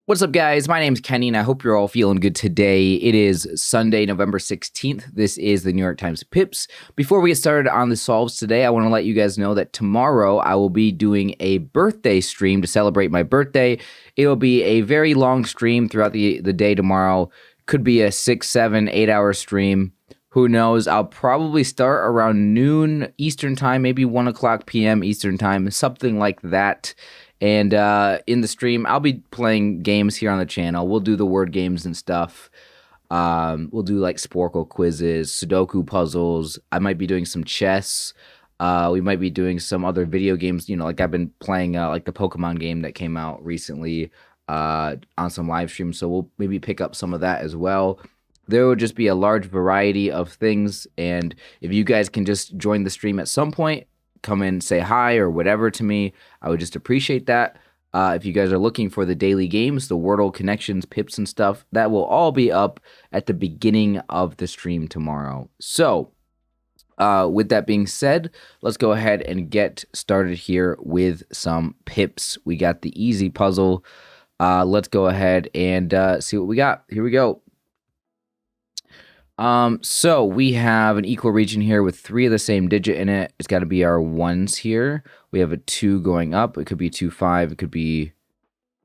What's up, guys? My name's Kenny, and I hope you're all feeling good today. It is Sunday, November 16th. This is the New York Times PIPS. Before we get started on the solves today, I want to let you guys know that tomorrow I will be doing a birthday stream to celebrate my birthday. It will be a very long stream throughout the day tomorrow. Could be a 6, 7, 8-hour stream. Who knows? I'll probably start around noon Eastern time, maybe 1 o'clock p.m. Eastern time, something like that. And in the stream, I'll be playing games here on the channel. We'll do the word games and stuff. We'll do like Sporkle quizzes, Sudoku puzzles. I might be doing some chess. We might be doing some other video games. You know, like I've been playing like the Pokemon game that came out recently on some live streams. So we'll maybe pick up some of that as well. There will just be a large variety of things. And if you guys can just join the stream at some point, come in, say hi or whatever to me, I would just appreciate that. If you guys are looking for the daily games, the Wordle connections, pips and stuff, that will all be up at the beginning of the stream tomorrow. So with that being said, let's go ahead and get started here with some pips. We got the easy puzzle. Let's go ahead and see what we got. Here we go. So we have an equal region here with 3 of the same digit in it. It's got to be our 1s here. We have a 2 going up. It could be 2, 5. It could be,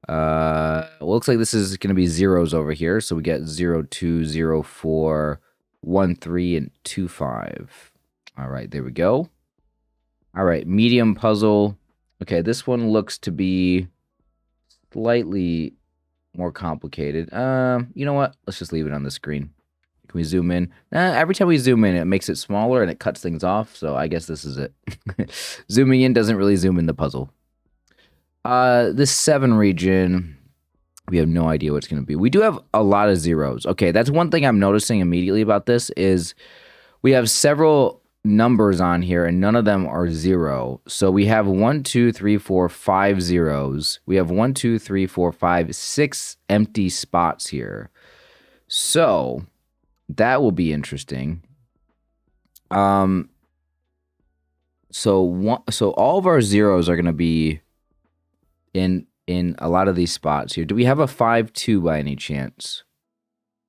looks like this is going to be zeros over here. So we get 0, 2, 0, 4, 1, 3, and 2, 5. All right, there we go. All right, medium puzzle. Okay, this one looks to be slightly more complicated. You know what? Let's just leave it on the screen. Can we zoom in? Every time we zoom in, it makes it smaller and it cuts things off. So I guess this is it. Zooming in doesn't really zoom in the puzzle. This 7 region, we have no idea what it's going to be. We do have a lot of zeros. Okay, that's one thing I'm noticing immediately about this is we have several numbers on here and none of them are 0. So we have 1, 2, 3, 4, 5 zeros. We have 1, 2, 3, 4, 5, 6 empty spots here. So that will be interesting. So all of our zeros are going to be in a lot of these spots here. Do we have a 5-2 by any chance?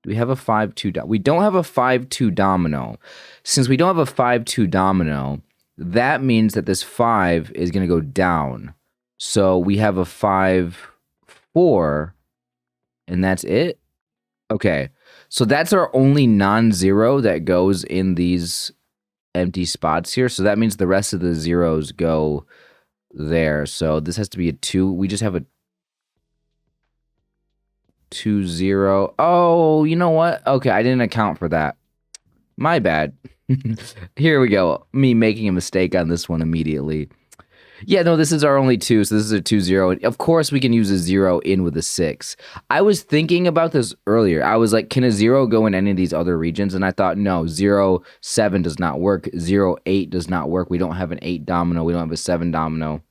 Do we have a 5-2? We don't have a 5-2 domino. Since we don't have a 5-2 domino, that means that this 5 is going to go down. So we have a 5-4, and that's it? Okay. So that's our only non-zero that goes in these empty spots here. So that means the rest of the zeros go there. So this has to be a 2. We just have a 2, 0. Oh, you know what? Okay, I didn't account for that. My bad. Here we go. Me making a mistake on this one immediately. Yeah, no, this is our only 2, so this is a 2, 0. Of course, we can use a 0 in with a 6. I was thinking about this earlier. I was like, can a 0 go in any of these other regions? And I thought, no, 0, 7 does not work. 0, 8 does not work. We don't have an 8 domino. We don't have a 7 domino.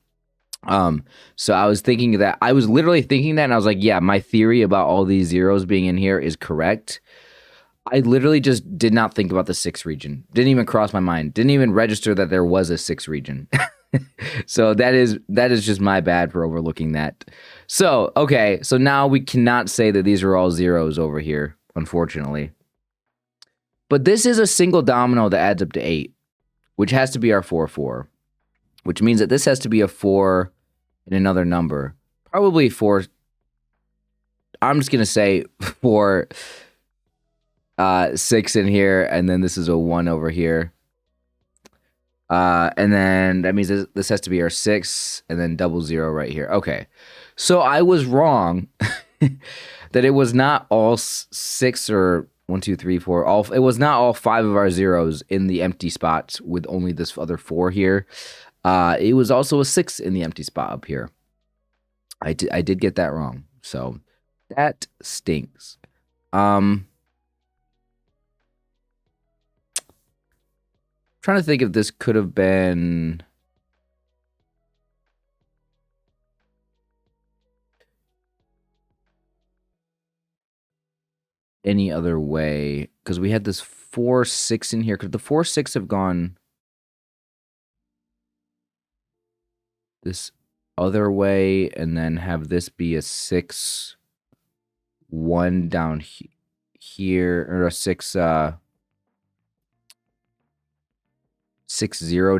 So I was thinking that. I was literally thinking that, and I was like, yeah, my theory about all these zeros being in here is correct. I literally just did not think about the 6 region. Didn't even cross my mind. Didn't even register that there was a 6 region. So that is just my bad for overlooking that. So, okay, so now we cannot say that these are all zeros over here, unfortunately. But this is a single domino that adds up to 8, which has to be our 4-4, which means that this has to be a 4 in another number. Probably 4. I'm just going to say 4, 6 in here, and then this is a 1 over here. And then that means this has to be our 6 and then 00 right here. Okay. So I was wrong that it was not all 6 or 1, 2, 3, 4. It was not all 5 of our zeros in the empty spots with only this other 4 here. It was also a 6 in the empty spot up here. I did get that wrong. So that stinks. Trying to think if this could have been any other way, because we had this 4, 6 in here. Could the 4, 6 have gone this other way and then have this be a 6 1 down here, or a 6-0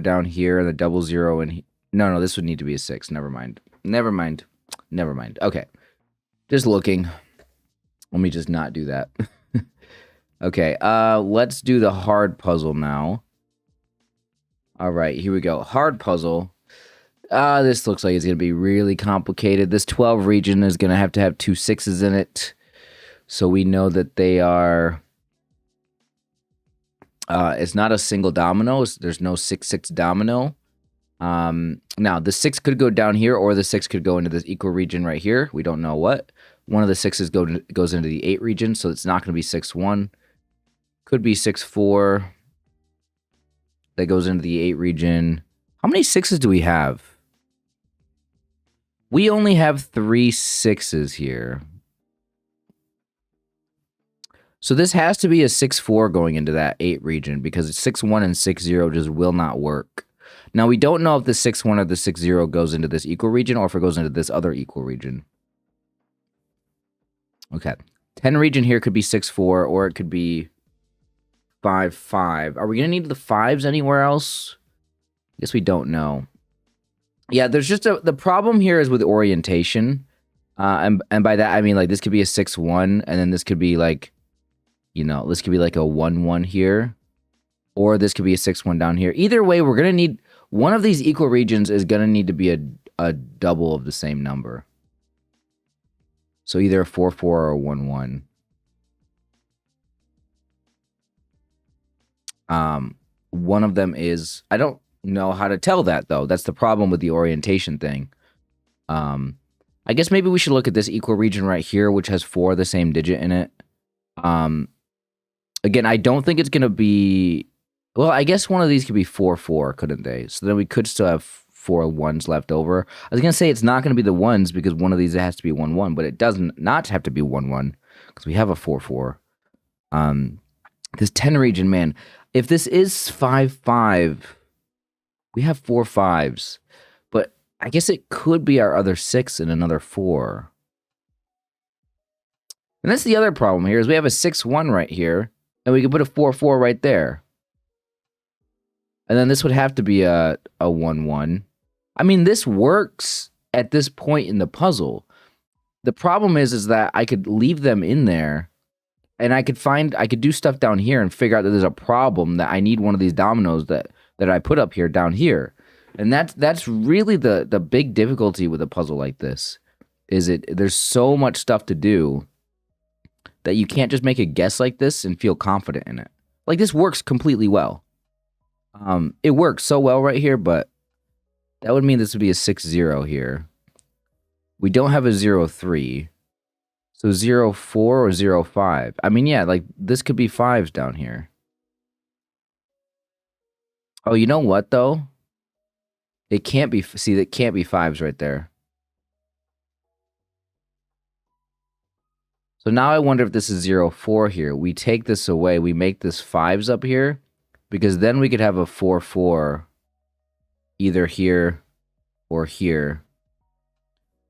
down here, and the double 0 and no, this would need to be a 6. Never mind. Okay, just looking. Let me just not do that. Okay, let's do the hard puzzle now. All right, here we go. Hard puzzle. This looks like it's going to be really complicated. This 12 region is going to have 2 6s in it. So we know that they are... it's not a single domino. There's no 6-6 domino. Now, the 6 could go down here, or the 6 could go into this equal region right here. We don't know what. One of the 6s goes into the 8 region, so it's not going to be 6-1. Could be 6-4. That goes into the 8 region. How many 6s do we have? We only have 3 6s here. So this has to be a 6-4 going into that 8 region, because 6-1 and 6-0 just will not work. Now, we don't know if the 6-1 or the 6-0 goes into this equal region, or if it goes into this other equal region. Okay. 10 region here could be 6-4, or it could be 5-5. Are we going to need the 5s anywhere else? I guess we don't know. Yeah, there's just the problem here is with orientation. And by that, I mean, like, this could be a 6-1, and then this could be like, you know, this could be like a 1-1 here. Or this could be a 6-1 down here. Either way, we're going to need... One of these equal regions is going to need to be a double of the same number. So either a 4-4 or a 1-1. One of them is... I don't know how to tell that, though. That's the problem with the orientation thing. I guess maybe we should look at this equal region right here, which has 4 of the same digit in it. Again, I don't think it's going to be... Well, I guess one of these could be 4-4, couldn't they? So then we could still have 4 1s left over. I was going to say it's not going to be the 1s because one of these has to be 1-1, but it doesn't not have to be 1-1 because we have a 4-4. This 10 region, man, if this is 5-5, we have 4 5s, but I guess it could be our other 6 and another 4. And that's the other problem here is we have a 6-1 right here, and we can put a 4-4 right there. And then this would have to be a 1-1. I mean, this works at this point in the puzzle. The problem is that I could leave them in there, and I could do stuff down here and figure out that there's a problem that I need one of these dominoes that I put up here down here. And that's really the big difficulty with a puzzle like this. There's so much stuff to do that you can't just make a guess like this and feel confident in it. Like, this works completely well. It works so well right here, but that would mean this would be a 6-0 here. We don't have a 0-3. So 0-4 or 0-5. I mean, yeah, like, this could be 5s down here. Oh, you know what, though? It can't be... See, that can't be 5s right there. So now I wonder if this is 0-4 here. We take this away. We make this 5s up here. Because then we could have a 4-4 either here or here.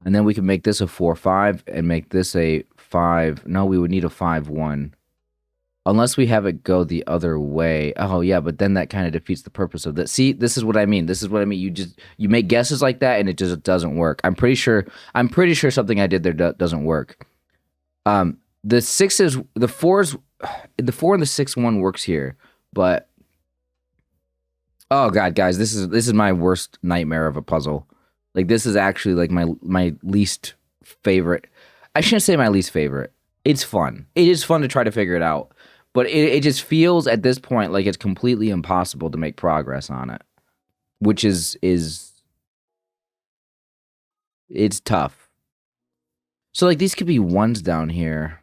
And then we could make this a 4-5 and make this a 5. No, we would need a 5-1. Unless we have it go the other way. Oh, yeah, but then that kind of defeats the purpose of this. See, this is what I mean. This is what I mean. You make guesses like that and it just doesn't work. I'm pretty sure something I did there doesn't work. The 6s, the 4s, the 4 and the 6-1 works here, but... Oh god, guys, this is my worst nightmare of a puzzle. Like, this is actually like my least favorite. I shouldn't say my least favorite. It's fun. It is fun to try to figure it out, but it just feels at this point like it's completely impossible to make progress on it, which is it's tough. So like these could be 1s down here.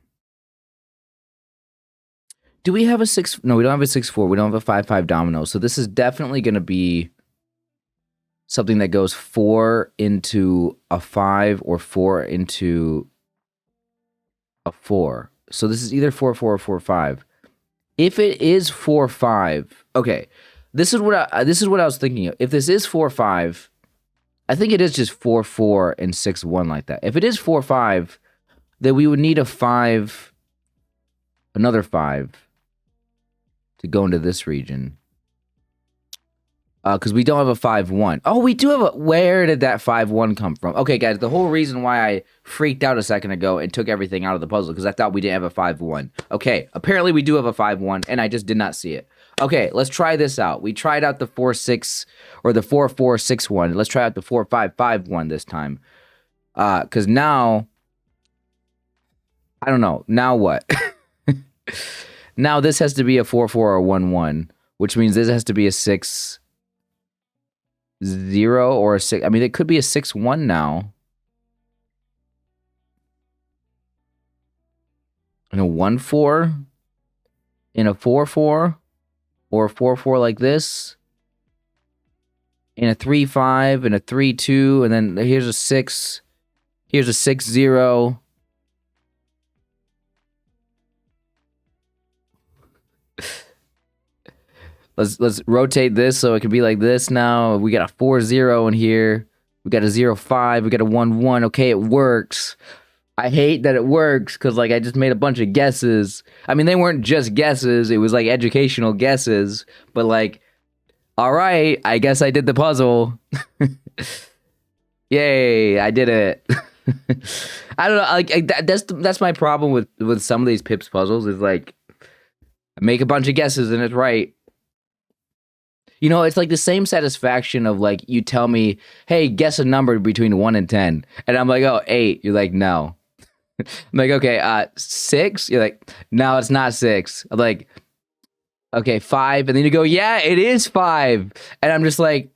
Do we have a 6? No, we don't have a 6-4. We don't have a 5-5 domino. So this is definitely going to be something that goes 4 into a 5 or 4 into a 4. So this is either 4-4 or 4-5. If it is 4-5, okay. This is what I was thinking of. If this is 4-5, I think it is just 4-4 and 6-1 like that. If it is 4-5, that we would need a 5, another 5 to go into this region. Because we don't have a 5-1. Oh, we do have a... Where did that 5-1 come from? Okay, guys, the whole reason why I freaked out a second ago and took everything out of the puzzle, because I thought we didn't have a 5-1. Okay, apparently we do have a 5-1, and I just did not see it. Okay, let's try this out. We tried out the 4-6, or the 4-4-6-1. Let's try out the 4-5-5-1 this time. Because now... I don't know. Now what? Now this has to be a 4-4 or 1-1, which means this has to be a 6-0 or a 6. I mean, it could be a 6-1 now. And a 1-4, in a 4-4, or a 4-4 like this, in a 3-5, and a 3-2, and then here's a 6. Here's a 6-0. Let's rotate this so it can be like this now. We got a 4-0 in here. We got a 0-5. We got a 1-1. Okay, it works. I hate that it works because, like, I just made a bunch of guesses. I mean, they weren't just guesses. It was, like, educational guesses. But, like, all right, I guess I did the puzzle. Yay, I did it. I don't know. Like, that's my problem with some of these Pips puzzles is, like, I make a bunch of guesses and it's right. You know, it's like the same satisfaction of, like, you tell me, hey, guess a number between 1 and 10. And I'm like, oh, 8. You're like, no. I'm like, okay, 6? You're like, no, it's not 6. I'm like, okay, 5. And then you go, yeah, it is 5. And I'm just like,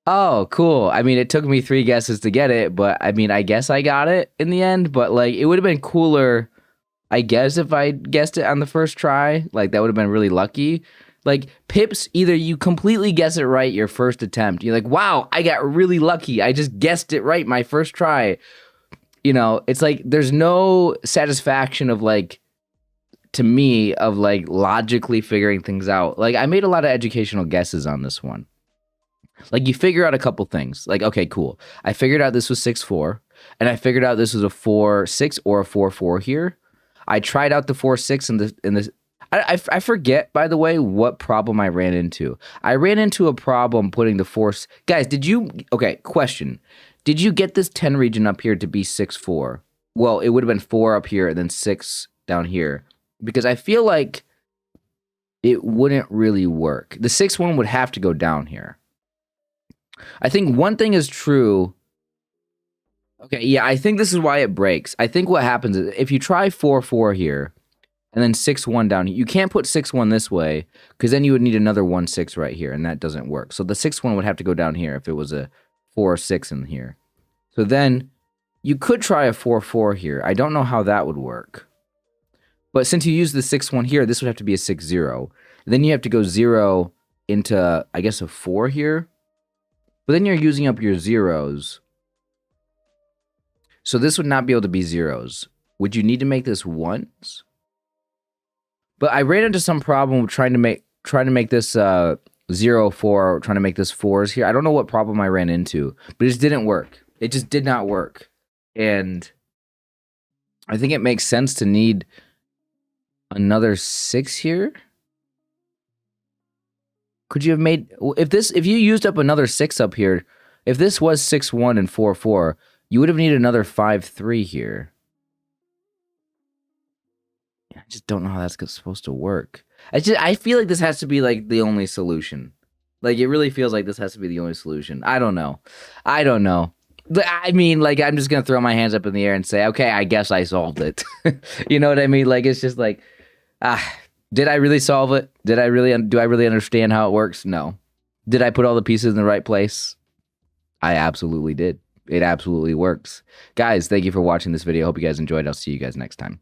oh, cool. I mean, it took me 3 guesses to get it. But, I mean, I guess I got it in the end. But, like, it would have been cooler, I guess, if I guessed it on the first try. Like, that would have been really lucky. Like, Pips, either you completely guess it right your first attempt. You're like, wow, I got really lucky. I just guessed it right my first try. You know, it's like there's no satisfaction of, like, to me, of, like, logically figuring things out. Like, I made a lot of educational guesses on this one. Like, you figure out a couple things. Like, okay, cool. I figured out this was 6-4, and I figured out this was a 4-6 or a 4-4 here. I tried out the 4-6 in the I forget, by the way, what problem I ran into. I ran into a problem putting the 4... Guys, did you... Okay, question. Did you get this 10 region up here to be 6-4? Well, it would have been 4 up here and then 6 down here. Because I feel like it wouldn't really work. The 6-1 would have to go down here. I think one thing is true. Okay, yeah, I think this is why it breaks. I think what happens is if you try 4-4 here... and then 6-1 down here. You can't put 6-1 this way, because then you would need another 1-6 right here, and that doesn't work. So the 6-1 would have to go down here if it was a 4-6 in here. So then you could try a 4-4 here. I don't know how that would work. But since you use the 6-1 here, this would have to be a 6-0. Then you have to go 0 into, I guess, a 4 here. But then you're using up your zeros. So this would not be able to be zeros. Would you need to make this ones? But I ran into some problem with trying to make this 0-4, trying to make this 4s here. I don't know what problem I ran into, but it just didn't work. It just did not work. And I think it makes sense to need another 6 here. Could you have made... If you used up another 6 up here, if this was 6-1 and 4-4, you would have needed another 5-3 here. I just don't know how that's supposed to work. I feel like this has to be, like, the only solution. Like, it really feels like this has to be the only solution. I don't know. I mean, like, I'm just gonna throw my hands up in the air and say, okay, I guess I solved it. You know what I mean? Like, it's just like, did I really solve it? Do I really understand how it works? No. Did I put all the pieces in the right place? I absolutely did. It absolutely works. Guys, thank you for watching this video. Hope you guys enjoyed. I'll see you guys next time.